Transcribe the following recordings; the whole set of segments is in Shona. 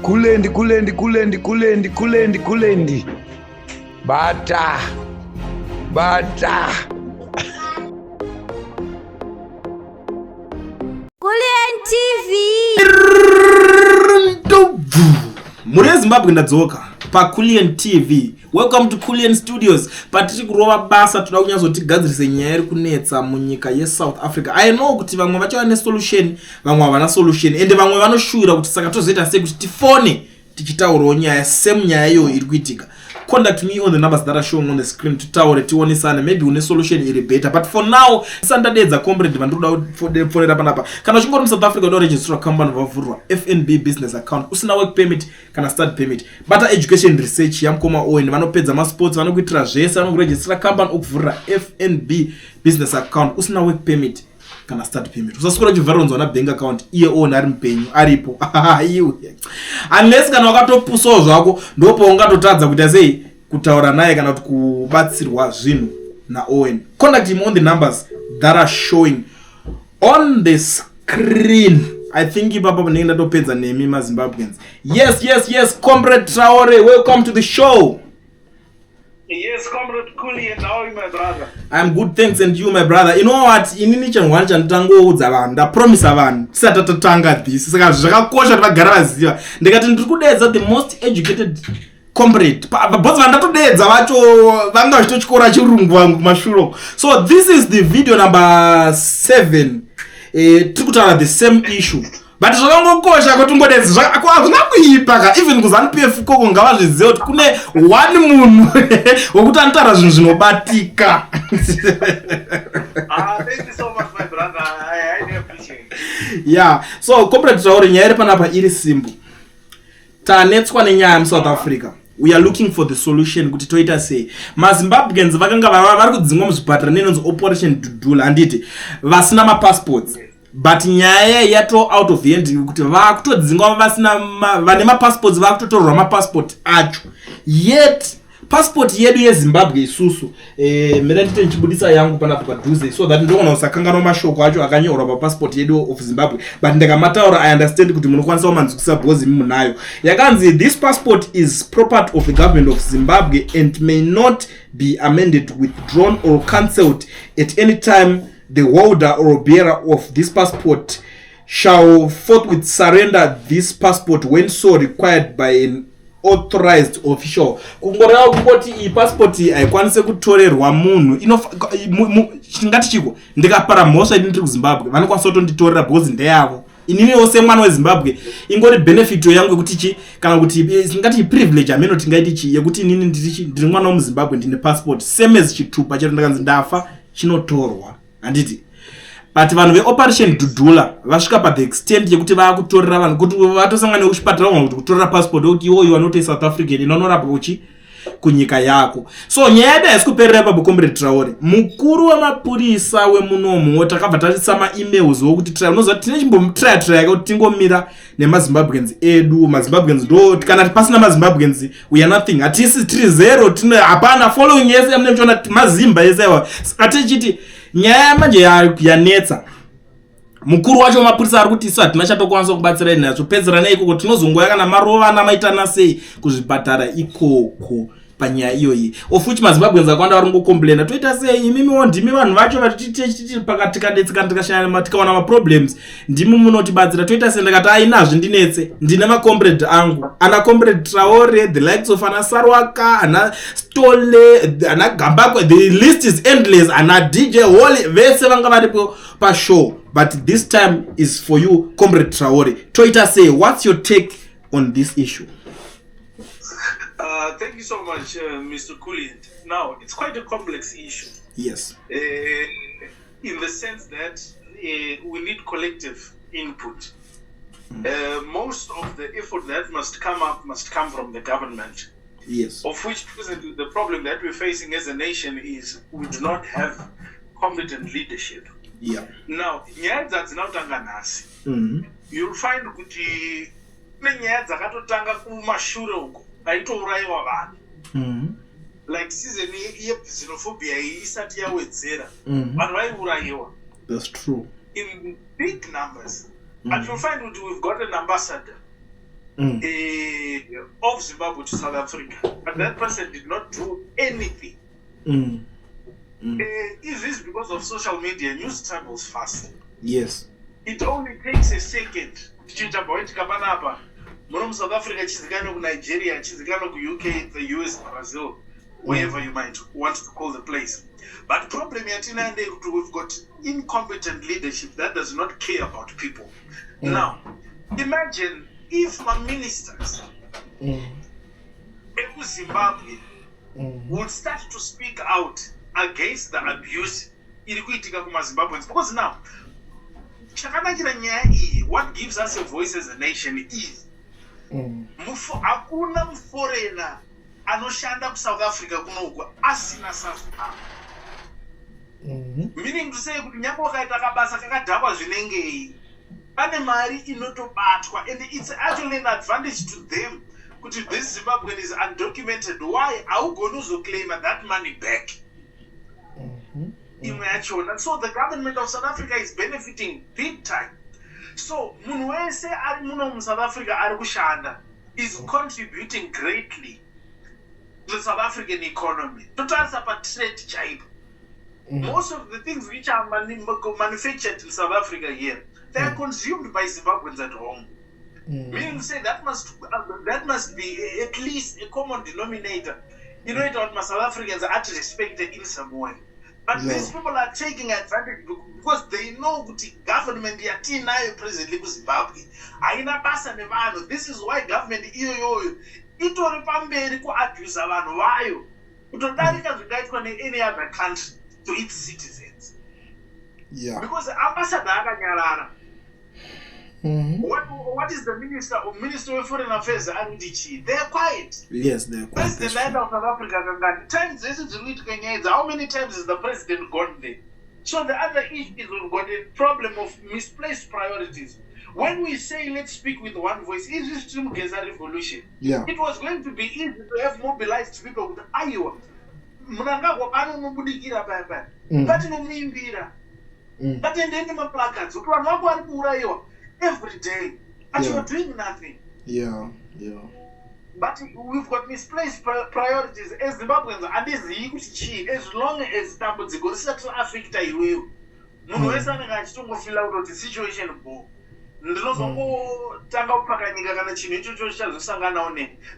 Kulendi. Bata. Kulien TV. Muri Zimbabwe ndadzoka pa Kulien TV. Welcome to Kulien Studios. Patiri kurova basa toda kunyazotigadzirise nyaya iri kunetsa munyika yeSouth Africa. I know kuti vamwe vacho vane solution, vamwe havana solution, ende vamwe vanoshuvira kuti saka tozoita sei kuti tifone tichitaurawo nyaya same nyaya iyo iri kuitika. Contact me on the numbers that are showing on the screen to taure tionesana, maybe une solution iri better, but for now sandadedza comrade vandoda fonera panapa. Kana uchingori mu South Africa do register company vavhurwa FNB business account usina work permit kana start permit, bata education research yamkoma owen vanopedza ma sports vanokuitira zvese, vanokuregister company okuvhurira FNB business account usina work permit kana start permit. Usasukura chivharonzo na bank account iye own ari mpenyu aripo iwe unless kana wakatopusawo zvako ndopo ungatotadza kuti sei kutaura naye kana kuti kubatsirwa zvinhu na Owen. Contact him on the numbers that are showing on the screen. I think ipapa munenge ndatopedza nemi ma Zimbabweans. Yes, comrade Traore, welcome to the show. Yes, comrade Kuli, and how are you, my brother? I'm good, thanks, and you, my brother. You know what? Inini changwani chanditangoudza vanhu, ndapromisa vanhu tisati tatanga this. Saka zvakakosha kuti vagara vaziva. Ndikati ndiri kudedza the most educated comrade. Both vandatodedza vacho vanga vachitochikora chirungu vangu kumashuro. So this is the video number 7. Tiri kutaura the same issue. But zvakangokosha kuti ngodedza zvakazvina kuipa ka even kuZANU-PF koko ngavazvizive kuti kune one munhu wokuti anotaura zvinhu zvinobatika. Thank you so much, my brother. I highly appreciate it. Yeah, so comrade Traore, nyaya iri panapa iri simple. Tanetswa nenyaya mu South Africa. We are looking for the solution kuti toita sei. MaZimbabweans vakanga vari kudzingwa muzvipatara nenonzi Operation Dudula handiti vasina mapassports. But nyaya yato out of the end kuti vakutodzingwa vasina vane mapassports vakutotorwa mapassport acho. Yet passport yedu yeZimbabwe isusu mira ndite nchibudisa yangu panapa padhuze so that ndongona usakanganwa mashoko acho akanyorwa pa passport yedu of Zimbabwe, but ndakamataura I understand kuti munokwanisa kumanzukisa bhozi munayo yakanzi this passport is property of the government of Zimbabwe and may not be amended, withdrawn or cancelled at any time. The holder or bearer of this passport shall forthwith surrender this passport when so required by an authorized official. Kungoreva kungoti iyi passport haikwanise kutorerwa munhu chingati chiko ndikapara mhosva ndiri kuZimbabwe vanokwanisa kutonditorera because ndeyavo. Ininiwo semwana weZimbabwe ingori benefit yangu yekuti chi kana kuti singati privilege ameno tingaiti chi yekuti inini ndiri mwana wemuZimbabwe ndine passport same as chitupa chedu ndakanzi ndafa chinotorwa handiti. But vanhu veOperation Dudula vasvika pa the extent yekuti vakutorera vanhu kuti vatosangana kuchipatara kuti kutorera passport kuti iwo vanoti South African inonorapa uchi kunyika yako. So nyaya yedu haisi kuperera ipapo comrade Traore. Mukuru wemapurisa wemunomu takabva taisa ma-emails wokuti unoziva tine chimbomutraya kuti tingomira nemaZimbabweans edu. MaZimbabweans ndo kana pasina maZimbabweans we are nothing. Hatisi tiri zero tine hapana following yese mnemuchiona mazimba yese awa. Atichiti nyaya manje yanetsa. Mukuru wacho mapurisa ari kuti isa tinachatokwanisa kubatsira nacho pedzera neikoko tinozongoya kana marova namaitana sei kuzvipatara ikoko panyaya iyoyi. Of which maZimbabweans akawanda vari ngocomplaina toita sei imimiwo ndimi vanhu vacho vatiti pakati kadetsikana tikashanya tikaona maproblems ndimi munotibatsira toita sei. Ndakati ainazvo ndinetse ndine macomrade angu ana comrade Traore, the likes of ana Sarwaka, ana Stole, ana Gambakwe, the list is endless, ana DJ Wally vese vanga varipo pa show. But this time is for you, comrade Traore. Toita say, what's your take on this issue? Thank you so much, Mr. Kuli. Now, it's quite a complex issue. Yes. In the sense that we need collective input. Most of the effort that must come from the government. Yes. Of which the problem that we're facing as a nation is we do not have competent leadership. Yeah. Now, nyaya dzinotanga nhasi. You'll find kuti nyaya dzakatotanga kumashure uko aitouraiwa vanhu. Like season yexenophobia isati yawedzera. Vanhu vaiuraiwa. That's true. In big numbers. And you'll find that we've got an ambassador of Zimbabwe to South Africa, but that person did not do anything. Is this because of social media? News travels fast. Yes. It only takes a second. South Africa, Nigeria, UK, the US, Brazil, wherever you might want to call the place. But problem we've got incompetent leadership that does not care about people. Now, imagine if my ministers in Zimbabwe would start to speak out against the abuse in Zimbabweans. Because now, what gives us a voice as a nation is hakuna foreigner anoshanda ku South Africa kunoku asina safa. Meaning to say kuti nyako kaita kabasa kakadhakwa zvinengei pane mari inotobatwa, and it's actually an advantage to them kuti this Zimbabwean is undocumented. Why haugoni uzoclaim that money back? So the government of South Africa is benefiting big time. So munhu wese ari muno mu South Africa ari kushanda is contributing greatly to the South African economy. Totarisa pa trade chaipo. Most of the things which are manufactured in South Africa here, they are consumed by Zimbabweans at home. Meaning to say that must be at least a common denominator. You know, it what South Africans are respected in some way. But these people are taking advantage because they know the government yatinayo presently in Zimbabwe. Aina basa nevanhu. This is why government iyoyo itori pamberi ku abuse vanhu vayo kutodarika zvakaitwa any other country to its citizens. Because ambassador akanyarara. What is the minister of foreign affairs Andichi? They are quiet. Yes, they are quiet. That's the land of South Africa. How many times is the president gone there? So the other issue is we've got a problem of misplaced priorities. When we say let's speak with one voice, is this to get a revolution? It was going to be easy to have mobilized people with Iowa. Munangagwa pano mubudikira papa. But no mimbira. But then the placards. Every day, and you are doing nothing. But we've got misplaced priorities as Zimbabweans, and this is as long as Tambuzi goes to Africa, you will. No, I don't feel out of the situation.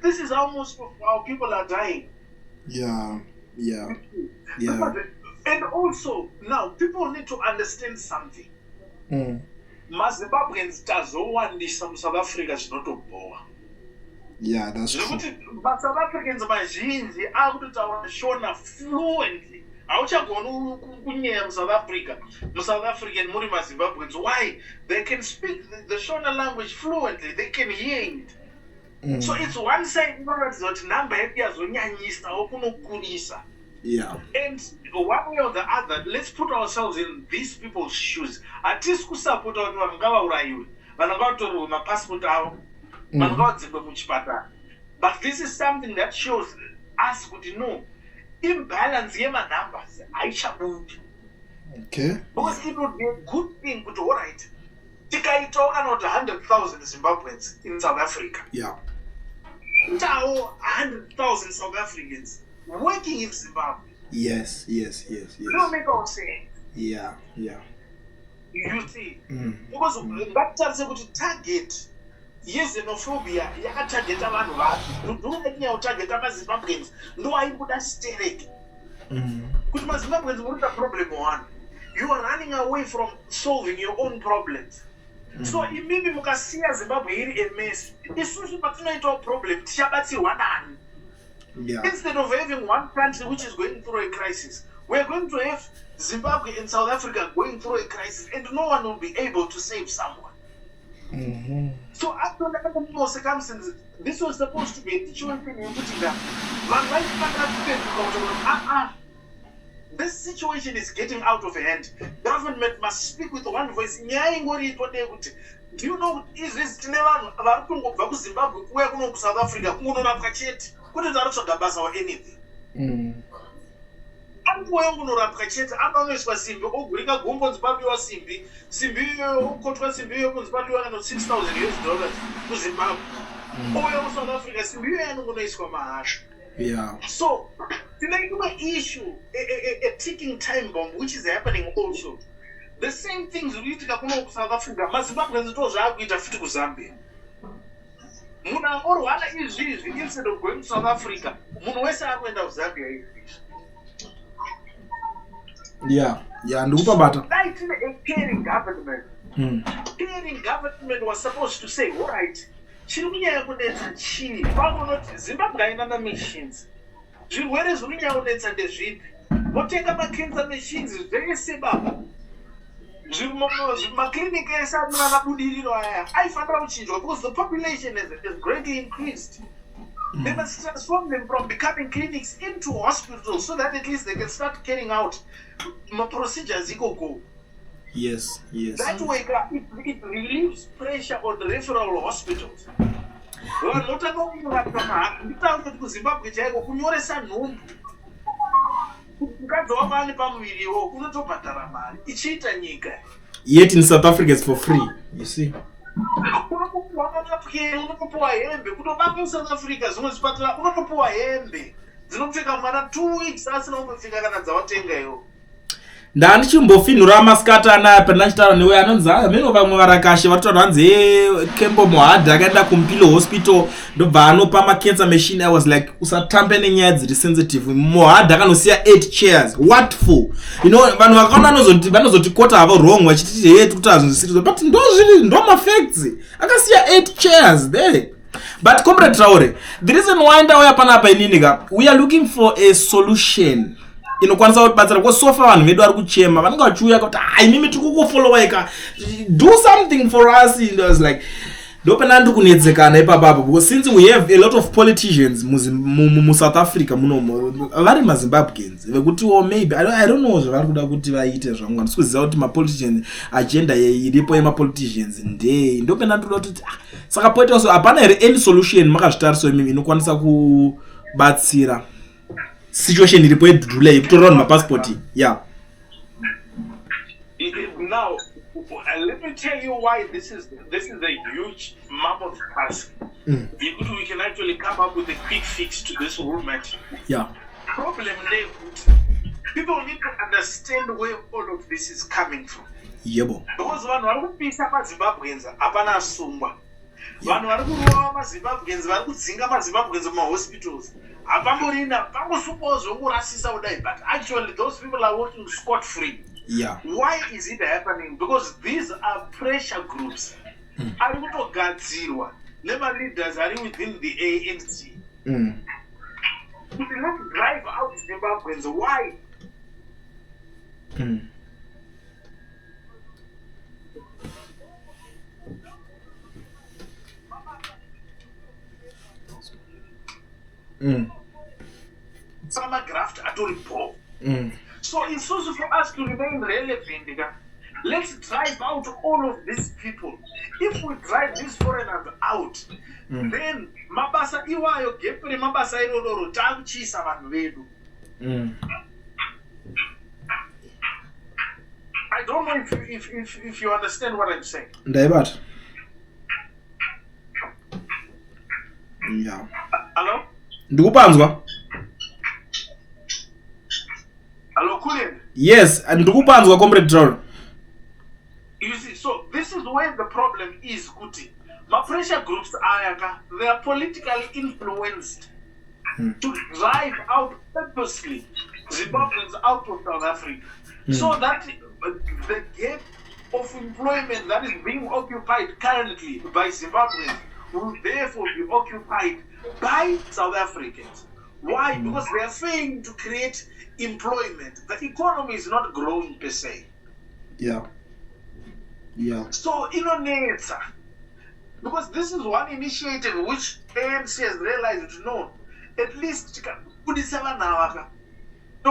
This is how most of our people are dying. And also, now people need to understand something. Zimbabweans tazowandisa mu South Africa zvinotobowa. That's true. South Africans mazhinji akutotaura Shona fluently. Hauchagoni kunyaya mu South Africa. Mu South African muri Zimbabweans. Why? They can speak the Shona language fluently. They can hear it. So it's one side that number yazonyanyisa okunokurisa. And one way or the other, let's put ourselves in these people's shoes. At least support our passport. But this is something that shows us good know imbalance yema numbers. Because it would be a good thing, but all right. Tikaito not 100,000 Zimbabweans in South Africa. 100,000 South Africans working in Zimbabwe. Yes. Don't make our sense. You see, because that tells you to target. Yes, xenophobia. You target abantu. Don't target Zimbabweans. No, I would have stayed. Because Zimbabweans were the problem one. You are running away from solving your own problems. So maybe mukasiya Zimbabwe iri a mess. Isusu patinoita problem. Tishabati one. Instead of having one country which is going through a crisis, we are going to have Zimbabwe and South Africa going through a crisis, and no one will be able to save someone. So after the circumstances, this was supposed to be a situation in which this situation is getting out of hand. Government must speak with one voice. Do you know, is this Zimbabwe, where South Africa, or anything? I'm going to rapid Simbi, oh, bring a gumbons value of Simbi, contract Simbi, $6,000 to Zimbabwe. ouya kuSouth Africa simbi iyo yanongonoiswa mahasha. So the issue, a ticking time bomb, which is happening also. The same things uliitika kuno ku South Africa, maZimbabweans zvaakuita futi ku Zambia. Munhu angorwara izvizvi instead of going to South Africa, munhu wese akuenda ku Zambia izvizvi. Ndikupa bata. Like a caring government. Caring government was supposed to say, all right, chiri kunyanya kunetsa chii? Pakunoti Zimbabwe haina machines. Zvirwere zviri kunyanya kunetsa ndezvipi? Votenga macancer machines zvese baba. Makiriniki ese amuna mabudiriro aya aifanira kuchinjwa because the population is greatly increased. They must transform them from becoming clinics into hospitals so that at least they can start carrying out procedures. Yes. That way, it relieves pressure on the referral hospitals. Zimbabwe chaiko kunyoresa nhumbu mukadzi wamane pamuviriwo unotobhadhara mari ichiita nyika. Yet in South Africa it's for free, you see. Unopuwa mapyero, unopuwa hembe, kutobanga muSouth Africa zvimwe zvipatara unopuwa hembe dzinopfeka mwana 2 weeks asina kumbopfeka kana dzawatenga iwo. Ndandichimbofinhura masikati anaya pandachitaura newe anonzi meno vamwe varakashe vatotaura hanzi Kembo Mohadha akaenda kuMpilo hospital ndobva anopa macancer machine. I was like usatambe nenyaya dziri sensitive. Mohadha akanosiya 8 chairs. What for? You know, vanhu vakaona vanozotikota havo wrong vachititi kuti hazvinzisirizo, but ndo mafacts. Akasiya 8 chairs there. But Comrade Traore, the reason why ndauya panapa ininika, we are looking for a solution. Inokwanisa kubatsira kwa so far vanhu vedu vari kuchema vanenge vachiuya kuti mimi tikukufollowa ika do something for us. And I was like ndopena ndiri kunetsekana ipapapo because since we have a lot of politicians mu South Africa munomo vari maZimbabweans vekutiwo maybe I don't know zvavari kuda kuti vaite zvamwe ndisikuziva kuti mapoliticians agenda iripo yemapoliticians ndopena ndiri kuti saka poita so hapana here any solution makazvitariso imimi inokwanisa kubatsira situation iripo yedudula yekutora vanhu mapassport. Now let me tell you why this is a huge mammoth task. We can actually come up with a quick fix to this whole matter. Problem there, people need to understand where all of this is coming from. Because vanhu vari kupisa maZimbabweans hapana asungwa. Vanhu vari kurova maZimbabweans vari kudzinga maZimbabweans mumahospitals hapamborina pangosungwawo zvongorasisa kudai, but actually those people are working scot free. Why is it happening? Because these are pressure groups ari kutogadzirwa nema-leaders ari within the ANC. Let's drive out Zimbabweans. Why? Some graft at all. So it's also for us to remain relevant. Let's drive out all of these people. If we drive these foreigners out, then mabasa iwayo gepre mabasa irororo takuchisa vanhu vedu. I don't know if you understand what I'm saying. Ndaibat. Hello? Ndikupanzwa. Hello, Kulin? Yes, ndikupanzwa Comrade Traore. You see, so this is where the problem is, Kuti. My pressure groups they are politically influenced to drive out purposely Zimbabweans out of South Africa. So that the gap of employment that is being occupied currently by Zimbabweans will therefore be occupied by South Africans. Why? Because they are failing to create employment. The economy is not growing per se. So, nature, because this is one initiative which ANC has realized, no, at least to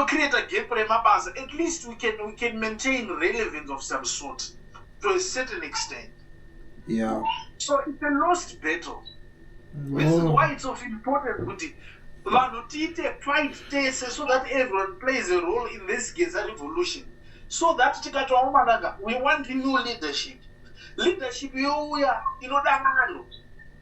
create a gap for mabasa, at least we can maintain relevance of some sort to a certain extent. So it's a lost battle. This is why it's of importance to fight so that everyone plays a role in this Geza revolution. So that we want new leadership. Leadership,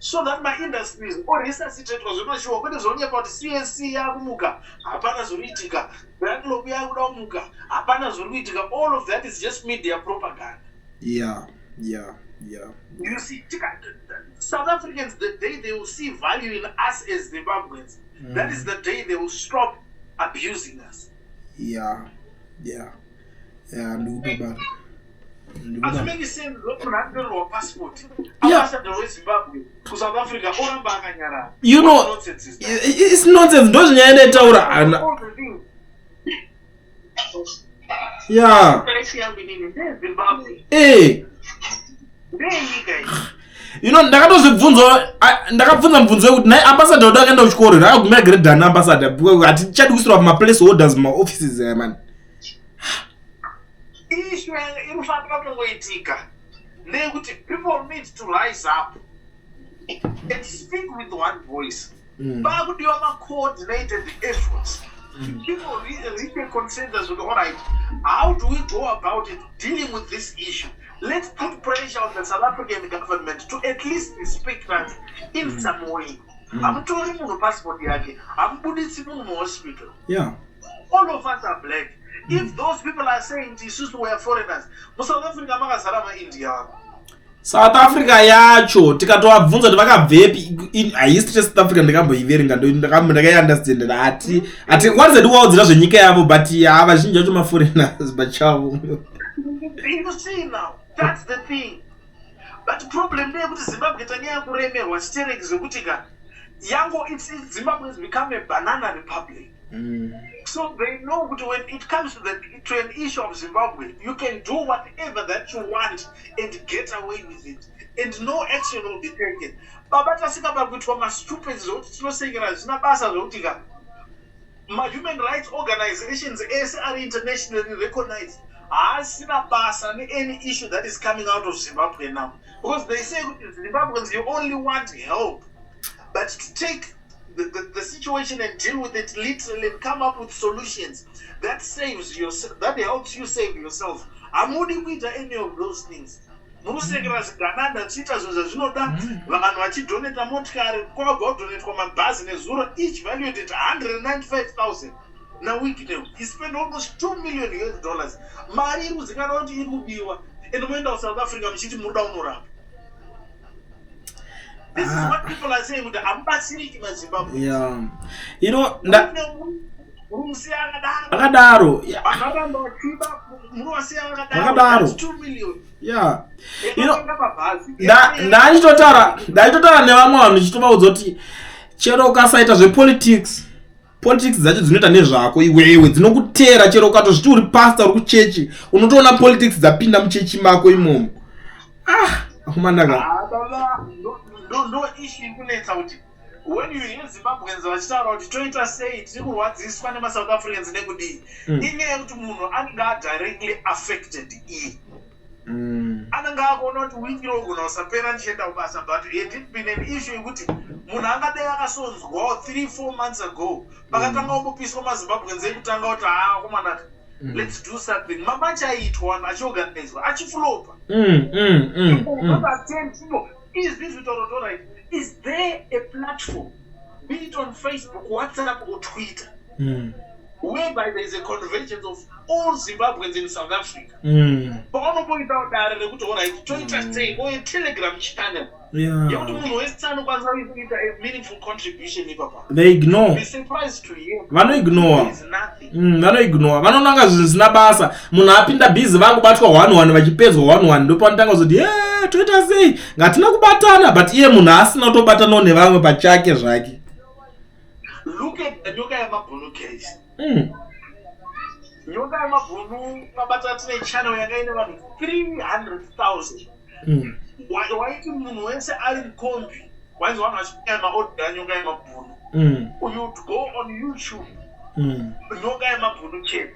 so that my industries or resuscitate zvinoshuwa kwete zvonyepa kuti CSC yakumuka hapana zvoriitika, brand lobby yakuda kumuka hapana zvoriitika. All of that is just media propaganda. Yeah. You see, South Africans, the day they will see value in us as Zimbabweans, that is the day they will stop abusing us. Yeah. As many say, look, not passport. Ambassador of Zimbabwe to South Africa, you know, it's nonsense. Doesn't end yeah. Hey. You know, ndakabvunza mubvunzo wekuti naye ambassador uda akaenda kuchikoro akagumira grade done ambassador because atichadi kusira ma place holders ma offices man. Issue inofanira kungoitika ndeyekuti people need to rise up and speak with one voice. Pakudiwa ma-coordinated efforts. People reach a consensus with, all right, how do we go about it dealing with this issue? Let's put pressure on the South African government to at least respect us in some way. I'm telling you the passport yake. I'm putting people in the hospital. Yeah. All of us are black. If those people are saying Jesus were foreigners, South Africa makazara India. South Africa yacho tikatobvunza kuti vakabvepi history South Africa ndakamboiverenga ndakaiunderstand ati what is waudzira zvenyika yavo but vazhinji vacho maforeigners bachavo. You see now, that's the thing. But the problem there with Zimbabwe tanyaya kuremerwa chitereki zvekuti ka yango Zimbabwe has become a banana republic. So they know that when it comes to an issue of Zimbabwe, you can do whatever that you want and get away with it, and no action will be taken. But stupid my human rights organizations are internationally recognized. Any issue that is coming out of Zimbabwe now, because they say Zimbabweans you only want help, but to take the situation and deal with it literally and come up with solutions that saves yourself, that helps you save yourself. I'm only with any of those things. Musekera Canada chita zvinoda vanhu vachidonata motikari kwabva donate kwamabhazi nezuro each valued at 195,000 na week now. He spent almost $2 million. Mari iri kuzikanwa kuti iri kubiwa and moenda kuSouth Africa muchiti munoda unorapa. This is what people are saying with the ambassador in Zimbabwe. Yeah. You know, akadaro. $2 million. Yeah. You know, ndaitotara nevamwe vanhu ndichitovaudza kuti chero ukasaita zvepolitics dzacho dzinoita nezvako iwewe dzinokutera. Chero ukatozviti uri pastor uri kuchechi unotoona politics dzapinda muchechi mako imomo. Akumandaka no issue kunetsa kuti when you hear Zimbabweans vachitaura kuti toita sei tiri kurwadziswa nema-South Africans nekudii, inyaya yekuti munhu anenge directly affected iyi. Anenge akaona kuti wiki rogona usapera ndichienda kubasa, but it had been an issue yekuti munhu angadai akasonzwawo 3-4 months ago pakatanga kumbopiswa maZimbabweans ekutanga kuti komanaka let's do something. Mamacha aitwa achiorganizwa achiflopa. Is this right? Is there a platform, be it on Facebook, WhatsApp, or Twitter, whereby there is a convergence of all Zimbabweans in South Africa? But I don't point out that Twitter or a Telegram channel. Yeah. A meaningful contribution. They ignore. Be surprised to hear. Vanoignore. There is nothing. Vanoignore. Vanonanga zvisina basa. Munhu apinda busy vakubatwa 1-1 vachipedzwa 1-1 ndipo anotanga kuzoti toita sei ngatina kubatana, but iye munhu asina kutobatanawo nevamwe pachake zvake. Look at the Nyoka Yamabhunu case. Nyoka Yamabhunu mabata tine channel yakaenda vanhu 300,000. Waiti munhu wese ari mukombi wainzi vanhu vachipinda maaudio aNyoka Yamabhunu. You'd go on YouTube, Nyoka Yamabhunu channel.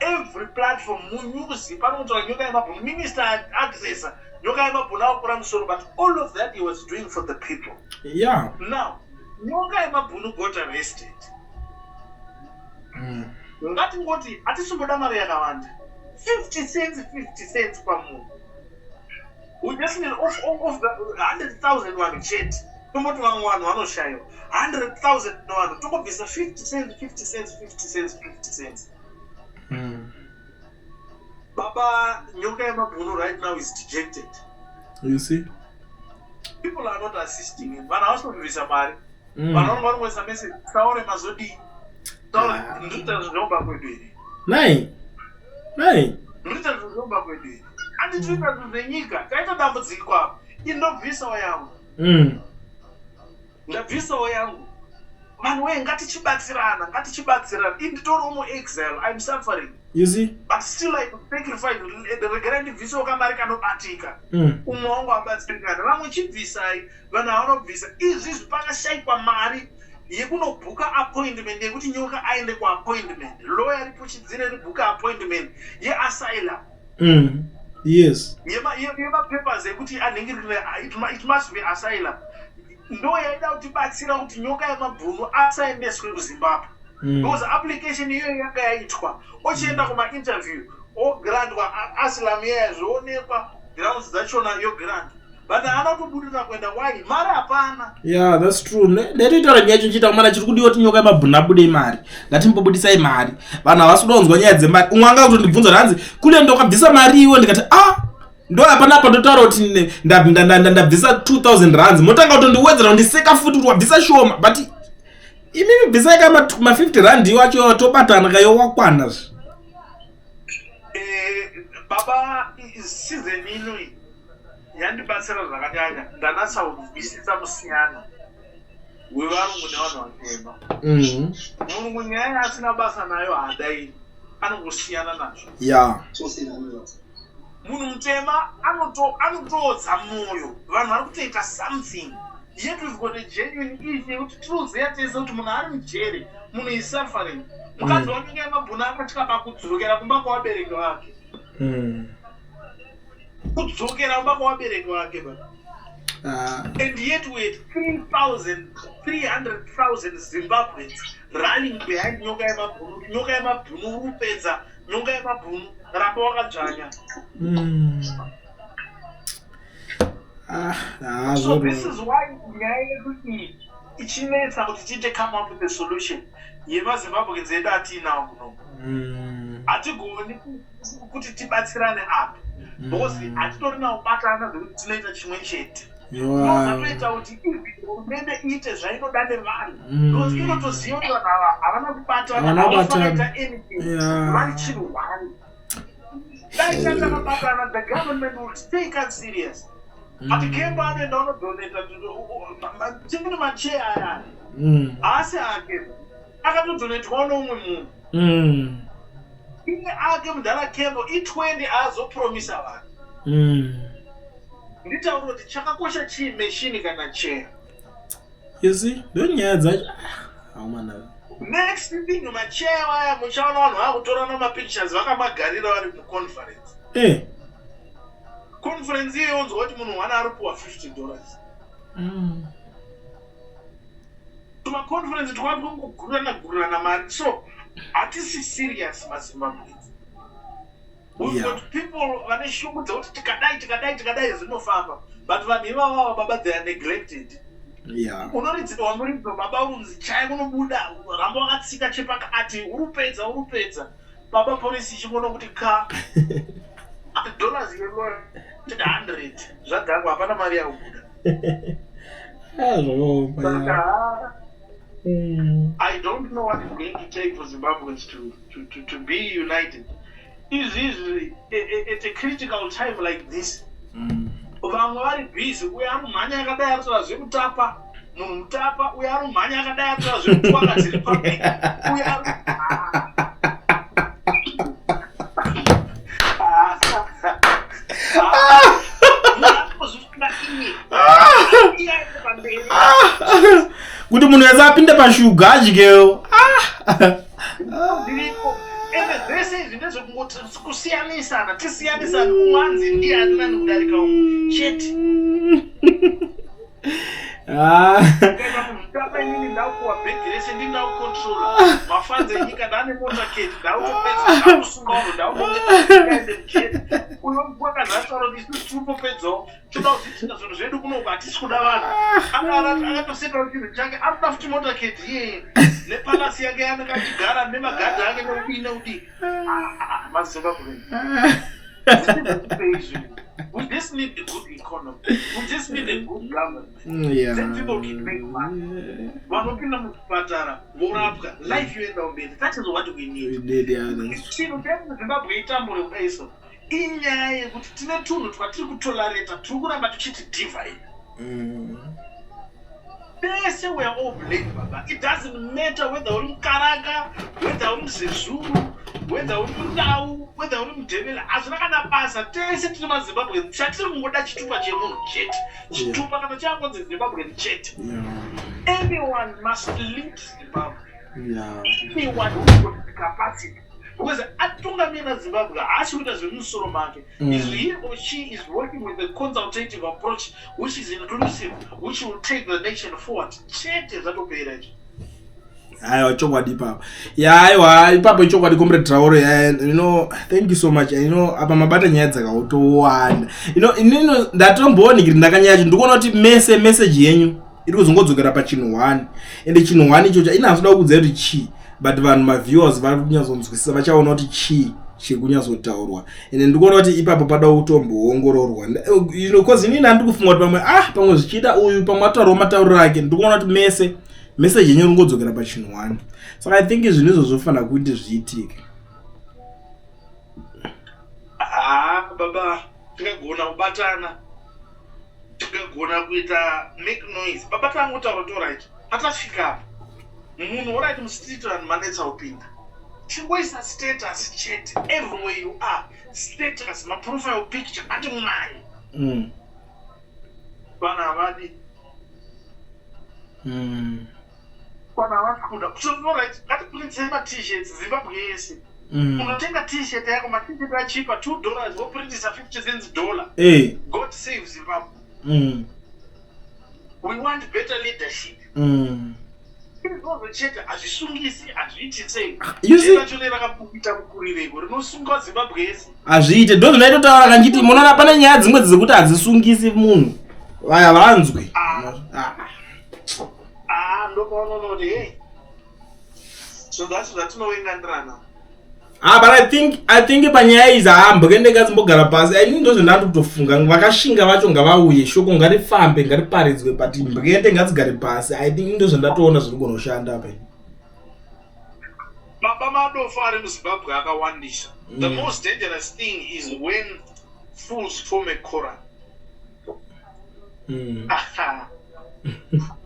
Every platform munyuzi panotaura Nyoka Yamabhunu, minister access Nyoka Yamabhunu akura musoro, but all of that he was doing for the people. Yeah. Now Nyoka Yamabhunu got arrested. Ngatingoti atisumboda mari yakawanda 50 cents per month. We just need of the 100,000 one chat. Tomoti one 100,000 one. Tomoti visa 50 cents, 50 cents, 50 cents, 50 cents. Baba nyoka yamabhunu right now is dejected. You see? People are not assisting him. Vana also visa mari. Vana vanongwesa message. Traore mazodi. Traore ndita zvinomba kwedu iri. Nai. Ndita zvinomba kwedu iri. Anditwita zvenyika. Taita dambudziko apo. Indobvisa yangu. Ndabvisawo yangu. Vanhu we ngatichibatsirana. Inditori mu exile. I'm suffering. You see? But still I sacrifice. Regerera ndibvisawo kamari kanobatika. Umwe wangu abatsirikana. Vamwe chibvisai. Vanhu vanobvisa. Izvi pakashayikwa mari yekunobhuka appointment yekuti nyoka aende kuappointment. Lawyer ripuchidzire ribhuka appointment yeasylum. Yes. Yema papers yekuti aningirire it must be asylum. Ndo yaida kutibatsira kuti nyoka yamabhunu asaendeswe kuZimbabwe. Because application iyo yanga yaitwa. Ochienda kuma interview. Grandwa asylum yazvoonekwa. Grounds dzachona yo grant. But anotobudira kwenda why? Mari hapana. Yeah, that's true. Netoitaura nyaya chinochiita kumana chiri kudiwa kuti nyoka yamabhunu abude mari. Ngatimbobudisai mari. Vanhu havasi kudanzwa nyaya dzemari. Umwe anga kutondibvunza hanzi kule ndokabvisa mari iwe ndikati ndo hapana pandotaura kuti ndabvisa 2,000 rands. Motanga kutondiwedzera kundiseka futi kuti wabvisa shoma. But imimi bvisai kama 50 rand iwacho tobatana kayo wakwana. Baba season ino yandibatsira zvakanyanya. Ndanasa kubvisisa musiyano wevarungu nevanhu vatema. Munhu nyaya asina basa nayo hadai anongosiyana nazvo. Yeah. Munhu mutema anotodza mwoyo. Vanhu vari kutoita something. Yet we've got a genuine issue yekuti tinoziva tese kuti munhu ari mujere. Munhu is suffering. Mukadzi wanenge yamabhunu akatyaba kudzokera kumba kwavabereki vake. Kudzokera kumba kwavabereki vake baba. And yet we had 300,000 Zimbabweans running behind nyoka yamabhunu. Nyoka yamabhunu urupedza. Nyoka yamabhunu rapa wakadzvanya. So this is why nyaya yedu ichinetsa kuti tite come up with a solution. YemaZimbabweans edu atinawo kuno. Hatigoni kuti tibatsirane apa. Because hatitorina kubatana zvekuti tinoita chimwe chete. Nozatoita kuti hurumende iite zvainoda nevanhu. Because inotoziva kuti vanhu ava havana kubatana, havanoita anything. Vari chinhu one. Dai takakabatana, the government will take us serious. Atikemba anoenda unodoneta chimwe macheya aya. Asi ake akatodonetwa neumwe munhu. Iye ake mudhara kembo i20 azopromisa vanhu. Nditaura kuti chakakosha chii machine kana cheya. You see? Ndonyaya dzacho. Next thing macheya vaya muchaona vanhu vakutorana mapictures vakamagarira vari muconference. Conference iyo yonzwa kuti munhu wana aripuwa $50. Tumaconference twakungogurana mari. So hatisi serious maZimbabweans. We've got people vane shungu dzekuti tikadai zvinofamba. But vanhu ivava baba they are neglected. Unoridzirwa muridzo baba urunzi chai kunobuda ramba wakatsika chepakati urupedza. Baba polisi ichingona kuti ka dollars yeroa 100 zvadhakwa hapana mari yakubuda. I don't know what it's going to take for Zimbabweans to be united. Is at a critical time like this. Vamwe vari busy uye anomhanya akadai atora zvekutapa munhu mutapa uye anomhanya akadai atora zvekutwaka dziri pamberi uye kuti munhu wese apinde pashuga adyewo. Zvese izvi ndezvekungoti kusiyanisana tisiyanisana umwanzi ndiye hatina nekudarika umwe chete. baba inini ndaukuwa bhegirese ndinaukontrola mafanzi enyika ndane motaketi ndautopedza ndausungauro ndautopedzaende mujeti uyo wakazataura kuti isusu tirikupedzawo toda kuzvitinga zvinhu zvedu kunoku hatisi kuda vanhu akatosetawo chinhu chake anoda futi motaketi iyeye nepalasi yake yanenge achigara nemagadhi ake neudii neudii mazimbabwe we just need a good economy. We just need a good government. Then people can make money. Vanopinda muzvipatara vorapwa life yoenda mberi. That is what we need. Chinhu chemuzimbabwe itambure kudaiso inyaya yekuti tine tunhu twatiri kutolerata tiri kuramba tuchiti divide. Pese we are all black, baba. It doesn't matter whether uri mukaraka, whether uri muzezuru, whether uri mundau, whether uri mudhevela. Hazvina kana basa tese tiri mazimbabwe chatiri kungoda chitupa chemunhu chete. Chitupa kana changonzi Zimbabwe chete. Everyone must lead Zimbabwe. Everyone who's got the capacity. Because atungamira Zimbabwe achikuita zvemusoro make is he or she is working with a consultative approach which is inclusive, which will take the nation forward. Chete zvatopera izvi. Aiwa chokwadi papa. Aiwa ipapo chokwadi comrade Traore. Thank you so much. Apa mabata nyaya dzakawanda. Inini ndatomboonekira ndakanyaya ndikuona kuti message yenyu iri kuzongodzokera pachinhu 1 ende chinhu 1 ichocha inazoda kukudza kuti chi but vanhu maviewers vari kunyazonzwisisa vachaona kuti chi chikunyazotaurwa ende ndikuona kuti ipapo pada kutomboongororwa because inini handiri kufunga kuti pamwe zvichiita uyu pamwe ataurawo matauriro ake ndikuona kuti message yenyu ringodzokera pachinhu 1 saka I think zvinhu izvo zvofanira kuti zviitike. Baba tikagona kubatana tikagona kuita make noise baba tangotaura kuti alright atasvika apa munhu alright mustreet vanhu manetsa kupinda chingoisa status chete everywhere you are status maprofile picture ati mwai vana havadi vana havadi kuda so alright ngatiprintise ma-t-shirts Zimbabwe yese unotenga t-shirt yako ma-t-shirt achipa $2 woprintisa 50 cents dollar. God save Zimbabwe. We want better leadership. Chete hazvisungisi hazviiti sei chete rakapukita kukurireko rinosunga Zimbabwe yese hazviite ndo zvinoitotaura kanjiti munoona pane nyaya dzimwe dzekuti hadzisungisi munhu vaya vanzwe ndopaononoti hey so that's zvatinoengandirana. But I think panyaya idzi mbokende ngadzimbogara pasi ini ndo zvendandi kutofunga vakashinga vacho ngavauye shoko ngarifambe ngariparidzwe but mbokende ngadzigare pasi I think ndo zvendatoona zviri kunoshanda apa. Baba madofu ari muZimbabwe akawandisa. The most dangerous thing is when fools form a chorus.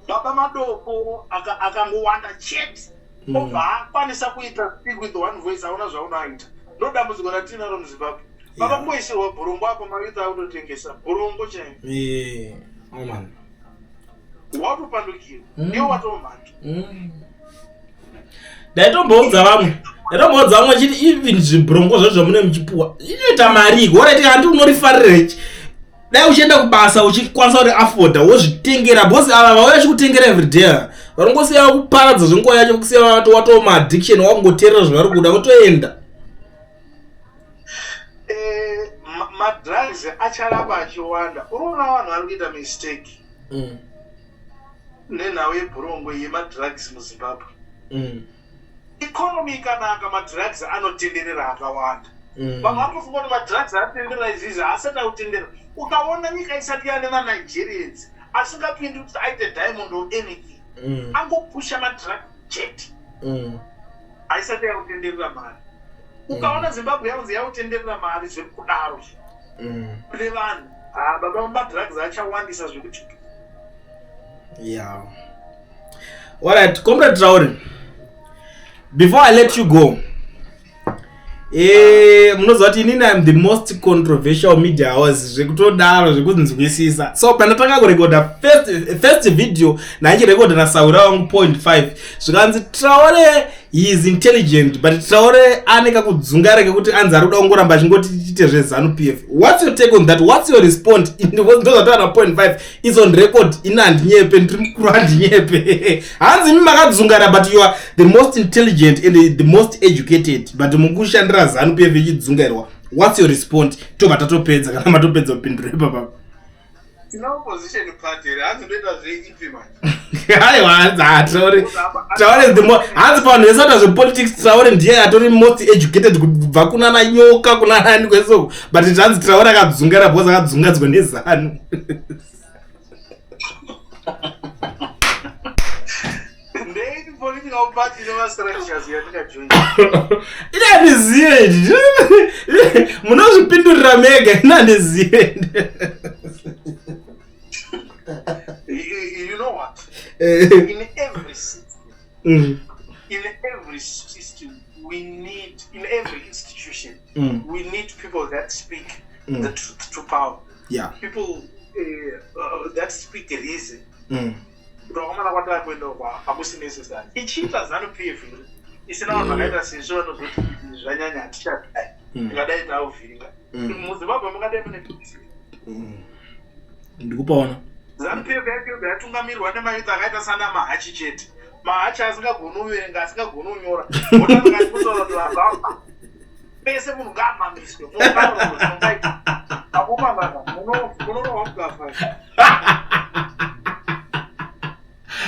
Baba madofu akangowanda chete obva akwanisa kuita speak with one voice aona zvaunoita ndo dambudziko ratinaro muZimbabwe. Baba mboisirwa bhurungu apo maita autotengesa bhurungu chaimo watopandukira iwo watomhanda. Ndaitomboudza vamwe chiti even zvibhurungu zvazvo mune muchipuwa inoita mariko orati handi unorifarira dai uchienda kubasa uchikwanisa kuti afforda wozvitengera bosi ava vauya chikutengera everyday varongosiya kuparadza zvenguva yacho kusiya watoma addiction wakungoteerera zvavari kuda wotoenda. Madrugs acharapa achiwanda unoona vanhu vari kuita mistake nenhau yebhurongwe yemadrugs muZimbabwe. Economy ikanaka madrugs anotenderera akawanda. Vamwe vanofunga kuti madrugs anotenderera izvizvi asati autendera. Ukaona nyika isati yane maNigerians asingapindi kuti aite diamond or anything angopusha madrugs chete aisati yautenderera mari. Ukaona Zimbabwe yanzi yautenderera mari zviri kudaro kune vanhu baba madrugs achawandisa zvekuti alright comrade Traore, before I let you go munoziva kuti inini I'm the most controversial media house zvekutodaro zvekuzinzwisisa so pandatanga kurekoda first video nanchirekoda nasaura wangu 0.5 zvikanzi Traore he is intelligent, but Traore aneka kudzungara kekuti anzi ari kuda kungoramba achingoti tichite zvezanu PF. What's your take on that? What's your response? Ndozatana 0.5 is on record inandinyepe ndiri mukuru andinyepe. Hanzi mimi makadzungara, but you are the most intelligent and the most educated, but mukushandira zanu PF ichidzungairwa. What's your response? Toba tatopedza kana matopedza kupindura papa. Tina opposition party hanzi ndoita zveipi manje. Hayi wanza Traore is the more hanzi pano yesata zve politics. Traore ndiye atori most educated kubva kuna na nyoka kuna nani kwesoko, but hanzi Traore akadzungara boss akadzungadzwa nezanu. Ndei political party noma structures yatakajoin. Ina ndiziye. Munozvipindurira mega ina ndiziye. You know what? In every system, in every system, we need, in every institution, we need people that speak the truth to power. Yeah. People that speak reason. Utaona kwenda kwenda kwa abusinesi sana. Ichita zanu PF. Isina wakaenda session zokuti zvanyanya atishati. Ngadai tawo firinga. Muzimbabwe mungadai mune PF. Ndikupaona. Zanu PF yatungamirwa nemaita akaita sana mahachi chete. Mahachi asingagoni kuverenga, asingagoni kunyora. Ona ngatikusora tulamba. Pese munhu ngamamiswe. Akomangana munonowakugafa.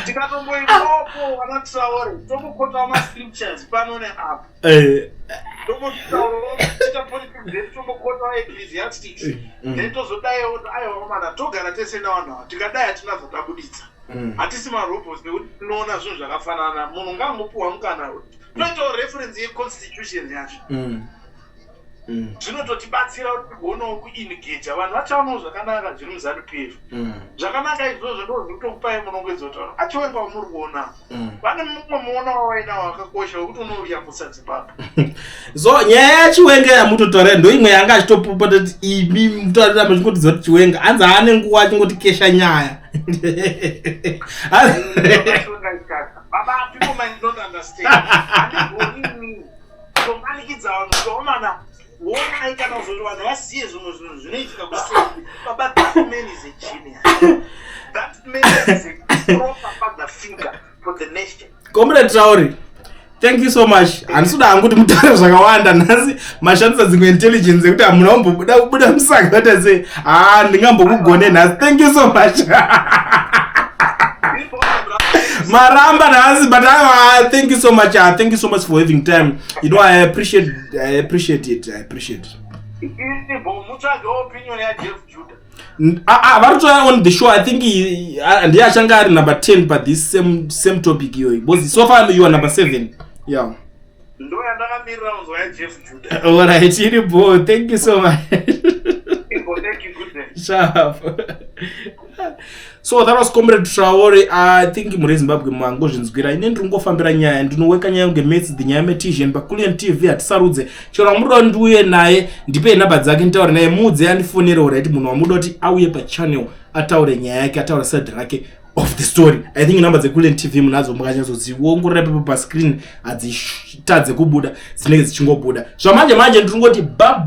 Tikatomboipopo kana Traore tomukota mascriptures pano neapo. Tombotaura politics dzedu tombokota ecclesiastics. Ndetozodaiwo aiwa mana togara tese navanhu ava. Tikadai hatina zvatabuditsa. Hatisi marobhots nekuti tinoona zvinhu zvakafanana. Munhu ngangopuhwa mukana. Toitawo reference yeconstitution yacho. Zvinototibatsira kuti tigoonawo kuingeja vanhu vachaonawo zvakanaka zviri muzanu PF. Zvakanaka izvozvo ndozvinotokupai munongedza kuti achiwenga wamuri kuona. Pane mumwe muona wawainawo wakakosha wekuti unouyambutsa Zimbabwe. So nyaya yachiwenga yamutotaura ndoimwe yanga achitopopota kuti imi mutotaura muchingotidza kuti chiwenga hanzi haane nguva achingoti kesha nyaya. Baba, people might not understand. Handibonini tomanikidza vanhu toomana wona kana kuzoti vanhu vasiye zvimwe zvinhu zvinoitika kusei. Baba, that man is a genius. That man is a proper father figure for the nation. Comrade Traore, thank you so much. Handisuda hangu kuti mutaure zvakawanda nhasi mashandisa dzimwe intelligence yekuti hamuna kumbobuda musaka kuti sei ndingambokugone nhasi. Thank you so much. Maramba nhasi, but thank you so much. Thank you so much for having time. You know, I appreciate it. I appreciate it. Mutsvage opinion yaJeff Judah. Varutwa on the show. I think ndiye achanga ari number 10 but this same topic iyoyi. Because so far you are number 7. Yeah. Ndo yandakamirira unzwa yaJeff Judah. All right, Iribo. Thank you so much. Thank you, good day. Sharp. So that was Comrade Traore. I think muri Zimbabwe mangozvinzwira ine ndingofambira nyaya ndinoweka nyaya ngemetsi nyaya metizhen pakulian TV atisarudze chero muroda ndiuye naye ndipe nhamba dzake nitaure naye mudze andifonere right munhu wamuda kuti auye pa channel ataure nyaya yake ataure side rake of the story. I think nhamba dzekulian TV munadzo mukanyazodziongorora pepa pa screen adzitadze kubuda dzinenge dzichingobuda zvamanje ndingoti baba.